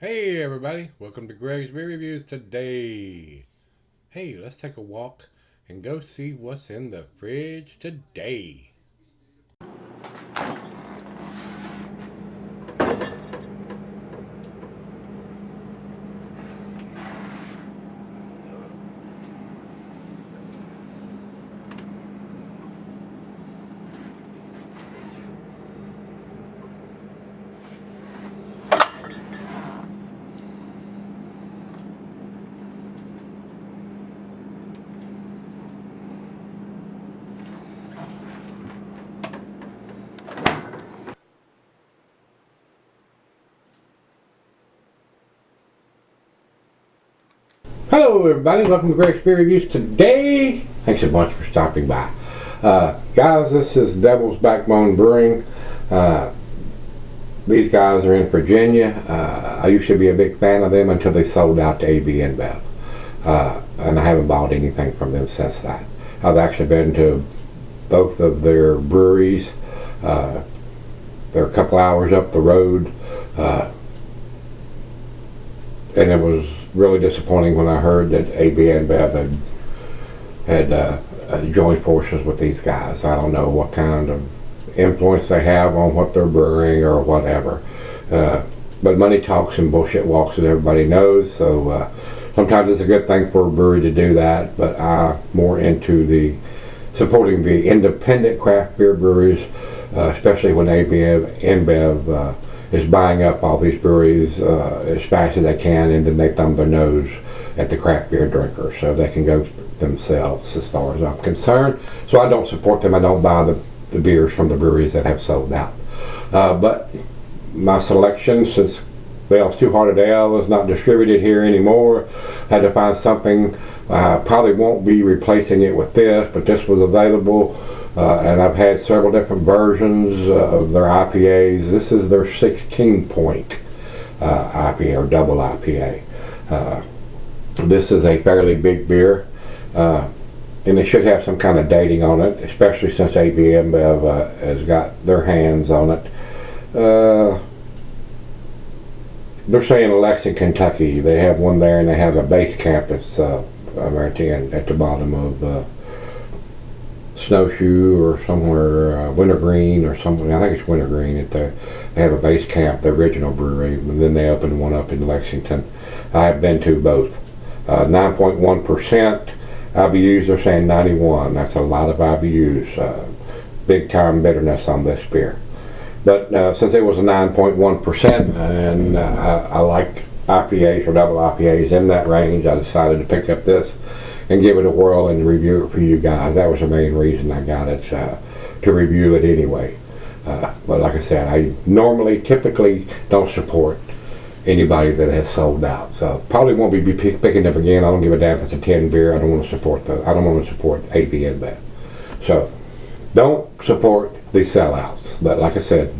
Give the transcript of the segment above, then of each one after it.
Hey everybody, welcome to Gregsbeerreviews today. Hey, let's take a walk and go see what's in the fridge today. Hello everybody, welcome to Gregsbeerreviews today. Thanks a bunch for stopping by. Guys, this is Devil's Backbone Brewing. These guys are in Virginia. I used to be a big fan of them until they sold out to AB InBev. And I haven't bought anything from them since that. I've actually been to both of their breweries. They're a couple hours up the road. And it was really disappointing when I heard that AB InBev had joined forces with these guys. I don't know what kind of influence they have on what they're brewing or whatever. But money talks and bullshit walks, as everybody knows. So sometimes it's a good thing for a brewery to do that. But I'm more into the supporting the independent craft beer breweries, especially when AB InBev is buying up all these breweries as fast as they can, and then they thumb their nose at the craft beer drinkers so they can go themselves, as far as I'm concerned. So I don't support them. I don't buy the beers from the breweries that have sold out. But my selection, since Bell's Two-Hearted Ale is not distributed here anymore, had to find something. Probably won't be replacing it with this, but this was available. And I've had several different versions of their IPAs. This is their 16-point IPA or double IPA. This is a fairly big beer, and it should have some kind of dating on it, especially since AB InBev has got their hands on it. They're saying Lexington, Kentucky. They have one there, and they have a base camp that's right at the bottom of Snowshoe or somewhere, Wintergreen or something. I think it's Wintergreen. They have a base camp, the original brewery, and then they opened one up in Lexington. I've been to both. 9.1% IBUs. They're saying 91. That's a lot of IBUs. Big time bitterness on this beer. But since it was a 9.1%, and I like IPAs or double IPAs in that range, I decided to pick up this and give it a whirl and review it for you guys. That was the main reason I got it, to review it anyway. But like I said, I typically don't support anybody that has sold out. So probably won't be picking up again. I don't give a damn if it's a 10 beer. I don't want to support AB InBev. So don't support the sellouts. But like I said,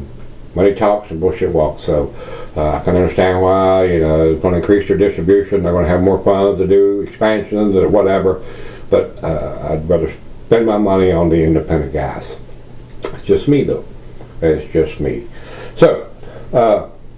money talks and bullshit walks. So I can understand why, it's going to increase their distribution. They're going to have more funds to do expansions or whatever. But I'd rather spend my money on the independent guys. It's just me, though. It's just me. So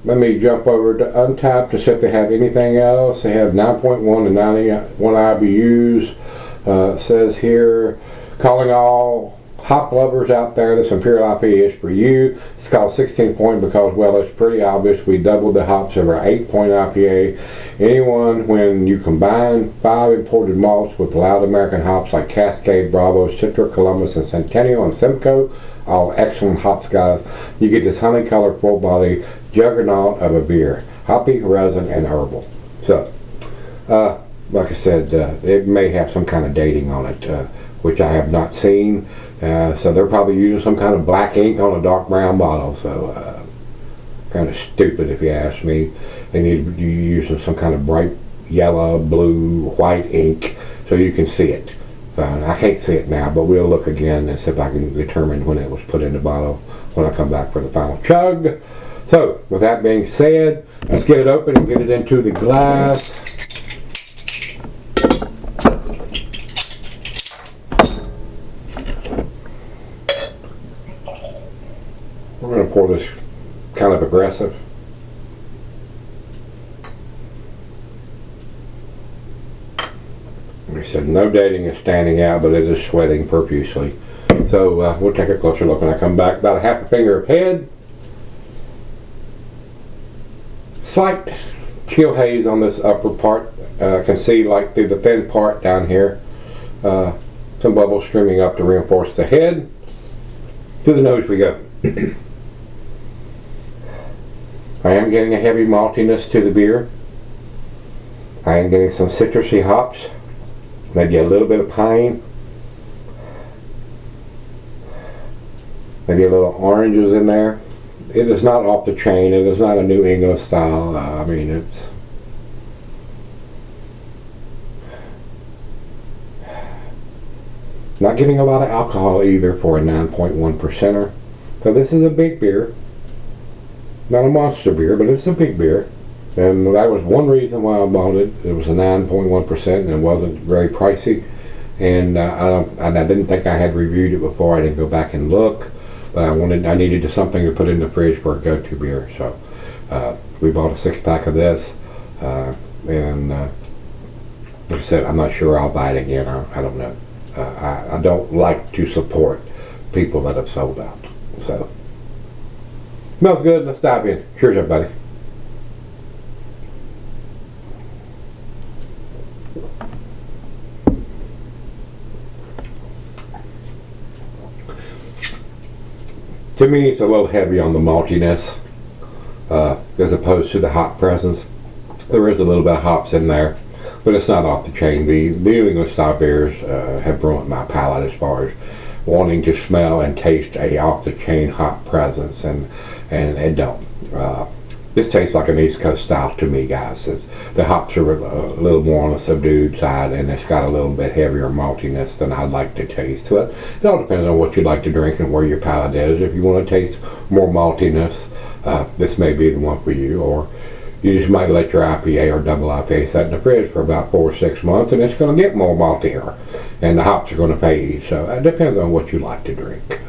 let me jump over to Untappd to see if they have anything else. They have 9.1 and 91 IBUs. Says here, calling all hop lovers out there, this Imperial IPA is for you. It's called 16 point because, well, it's pretty obvious we doubled the hops of our 8-point IPA. Anyone, when you combine 5 imported malts with loud American hops like Cascade, Bravo, Citra, Columbus, and Centennial and Simcoe, all excellent hops, guys, you get this honey-colored full-body juggernaut of a beer. Hoppy, resin, and herbal. So, like I said, it may have some kind of dating on it, which I have not seen. So they're probably using some kind of black ink on a dark brown bottle. So kind of stupid if you ask me. They need to be using some kind of bright yellow, blue, white ink so you can see it. I can't see it now, but we'll look again and see if I can determine when it was put in the bottle when I come back for the final chug. So with that being said, let's get it open and get it into the glass. We're going to pour this kind of aggressive. I said no dating is standing out, but it is sweating profusely. So we'll take a closer look when I come back. About a half a finger of head. Slight chill haze on this upper part. I can see like through the thin part down here. Some bubbles streaming up to reinforce the head. To the nose we go. I am getting a heavy maltiness to the beer. I am getting some citrusy hops. Maybe a little bit of pine. Maybe a little oranges in there. It is not off the chain. It is not a New England style. I mean, it's not getting a lot of alcohol either for a 9.1%er. So this is a big beer. Not a monster beer, but it's a big beer. And that was one reason why I bought it. It was a 9.1% and it wasn't very pricey. And I didn't think I had reviewed it before. I didn't go back and look. But I needed something to put in the fridge for a go-to beer. So we bought a 6-pack of this. And like I said, I'm not sure I'll buy it again. I don't know. I don't like to support people that have sold out. So, smells good. Let's dive in. Cheers, everybody. To me, it's a little heavy on the maltiness as opposed to the hop presence. There is a little bit of hops in there, but it's not off the chain. The New England style beers have ruined my palate as far as wanting to smell and taste a off the chain hop presence, and it don't. This tastes like an East Coast style to me, guys. The hops are a little more on the subdued side, and it's got a little bit heavier maltiness than I'd like to taste. So it all depends on what you'd like to drink and where your palate is. If you want to taste more maltiness, this may be the one for you, or you just might let your IPA or double IPA sit in the fridge for about 4 or 6 months, and it's going to get more maltier, and the hops are going to fade. So it depends on what you like to drink.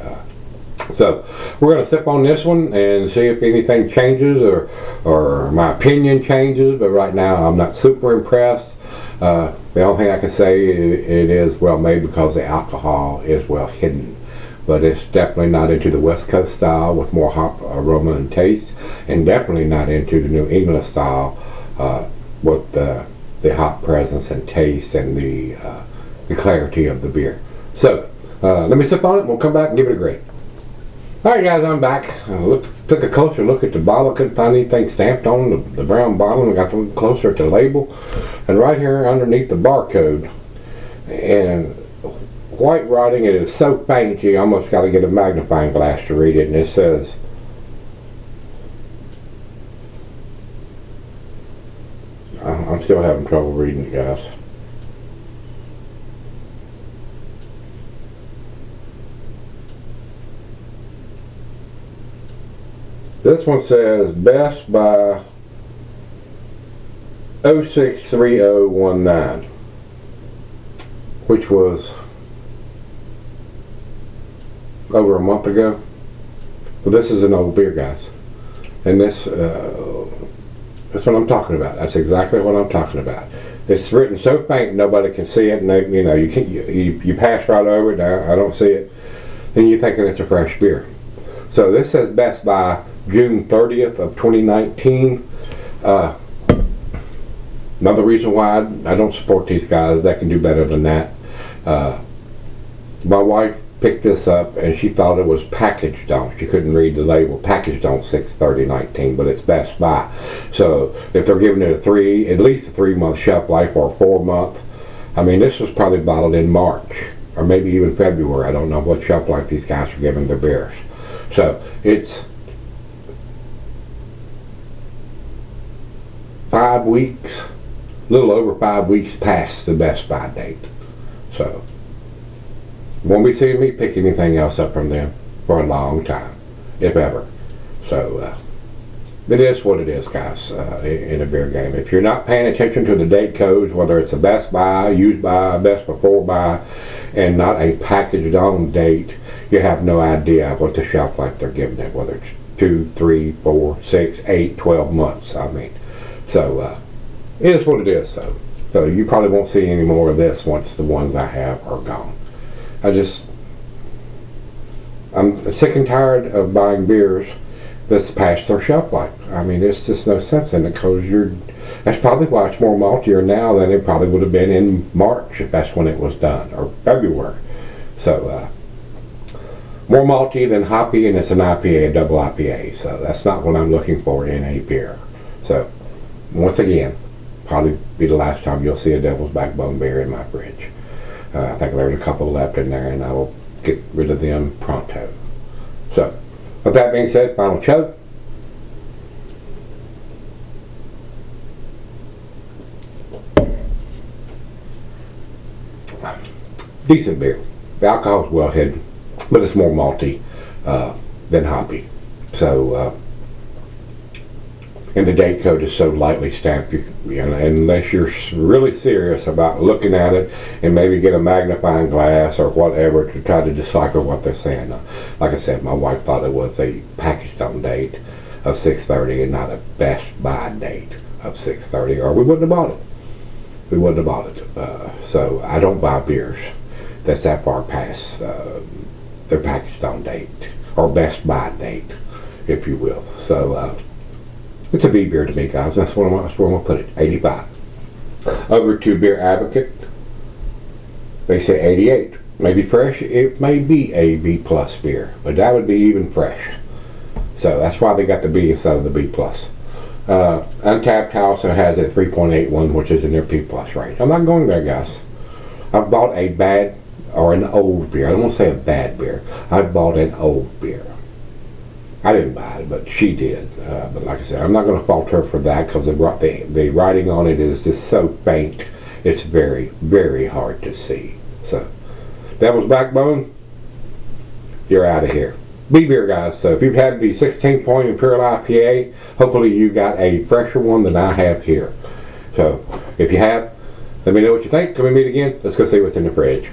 So we're going to sip on this one and see if anything changes or my opinion changes. But right now I'm not super impressed. The only thing I can say it is well made because the alcohol is well hidden. But it's definitely not into the West Coast style with more hop aroma and taste, and definitely not into the New England style with the hop presence and taste and the clarity of the beer. So let me sip on it and we'll come back and give it a grade. Alright guys, I'm back. Took a closer look at the bottle. Couldn't find anything stamped on the brown bottle, and got to look closer at the label. And right here underneath the barcode, and white writing, it is so faint you almost got to get a magnifying glass to read it. And it says, I'm still having trouble reading it, guys. This one says best by 063019, which was over a month ago. But this is an old beer, guys, and that's what I'm talking about. That's exactly what I'm talking about. It's written so faint nobody can see it, and you pass right over it. I don't see it, and you're thinking it's a fresh beer. So this says best by June 30th of 2019. Another reason why I don't support these guys. They can do better than that. My wife picked this up and she thought it was packaged on. She couldn't read the label. Packaged on 6/30/19, but it's Best By. So if they're giving it at least a 3-month shelf life or a 4-month. I mean, this was probably bottled in March or maybe even February. I don't know what shelf life these guys are giving their beers. So it's 5 weeks, a little over 5 weeks past the Best By date. So won't be seeing me pick anything else up from them for a long time, if ever. So it is what it is, guys, in a beer game. If you're not paying attention to the date codes, whether it's a Best By, Used By, Best Before By, and not a packaged on date, you have no idea what the shelf life they're giving it, whether it's 2, 3, 4, 6, 8, 12 months. I mean, so it is what it is. So So you probably won't see any more of this once the ones I have are gone. I'm sick and tired of buying beers that's past their shelf life. I mean, there's just no sense in it, because that's probably why it's more maltier now than it probably would have been in March, if that's when it was done, or February. So more malty than hoppy, and it's an IPA, a double IPA. So that's not what I'm looking for in a beer. So once again, probably be the last time you'll see a Devil's Backbone beer in my fridge. I think there's a couple left in there, and I will get rid of them pronto. So with that being said, final chug. Decent beer. The alcohol's well hidden, but it's more malty than hoppy. So and the date code is so lightly stamped, unless you're really serious about looking at it and maybe get a magnifying glass or whatever to try to decipher what they're saying. Like I said, my wife thought it was a packaged on date of 6/30 and not a Best Buy date of 6/30, or we wouldn't have bought it. We wouldn't have bought it. So I don't buy beers that's that far past their packaged on date, or Best Buy date, if you will. So it's a B beer to me, guys. That's where I'm going to put it. 85. Over to Beer Advocate. They say 88. Maybe fresh. It may be a B plus beer, but that would be even fresh. So that's why they got the B instead of the B plus. Untapped also has a 3.81, which is in their B plus range. I'm not going there, guys. I've bought a bad, or an old beer. I don't want to say a bad beer. I've bought an old beer. I didn't buy it, but she did. But like I said, I'm not going to fault her for that, because the writing on it is just so faint. It's very, very hard to see. So, Devil's Backbone, you're out of here. B beer, guys. So if you've had the 16-point Imperial IPA, hopefully you got a fresher one than I have here. So if you have, let me know what you think. Till we meet again, let's go see what's in the fridge.